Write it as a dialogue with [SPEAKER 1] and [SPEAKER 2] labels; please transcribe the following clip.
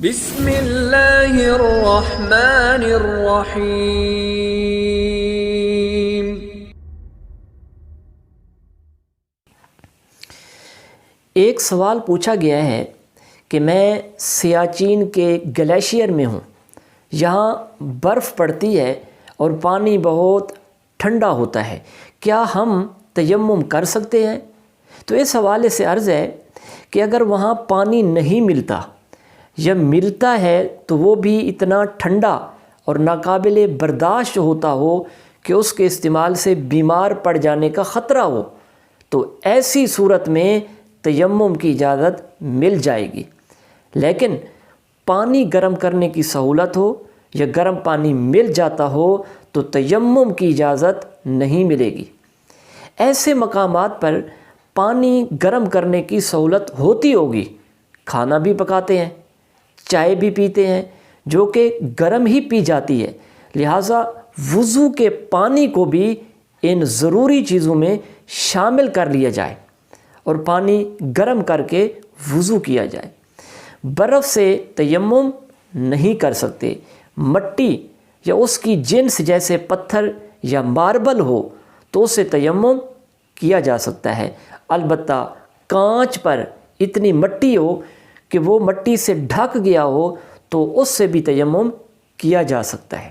[SPEAKER 1] بسم اللہ الرحمن الرحیم۔
[SPEAKER 2] ایک سوال پوچھا گیا ہے کہ میں سیاچین کے گلیشیئر میں ہوں، یہاں برف پڑتی ہے اور پانی بہت ٹھنڈا ہوتا ہے، کیا ہم تیمم کر سکتے ہیں؟ تو اس حوالے سے عرض ہے کہ اگر وہاں پانی نہیں ملتا یا ملتا ہے تو وہ بھی اتنا ٹھنڈا اور ناقابل برداشت ہوتا ہو کہ اس کے استعمال سے بیمار پڑ جانے کا خطرہ ہو، تو ایسی صورت میں تیمم کی اجازت مل جائے گی۔ لیکن پانی گرم کرنے کی سہولت ہو یا گرم پانی مل جاتا ہو تو تیمم کی اجازت نہیں ملے گی۔ ایسے مقامات پر پانی گرم کرنے کی سہولت ہوتی ہوگی، کھانا بھی پکاتے ہیں، چائے بھی پیتے ہیں جو کہ گرم ہی پی جاتی ہے، لہٰذا وضو کے پانی کو بھی ان ضروری چیزوں میں شامل کر لیا جائے اور پانی گرم کر کے وضو کیا جائے۔ برف سے تیمم نہیں کر سکتے، مٹی یا اس کی جنس جیسے پتھر یا ماربل ہو تو اسے تیمم کیا جا سکتا ہے، البتہ کانچ پر اتنی مٹی ہو کہ وہ مٹی سے ڈھک گیا ہو تو اس سے بھی تیمم کیا جا سکتا ہے۔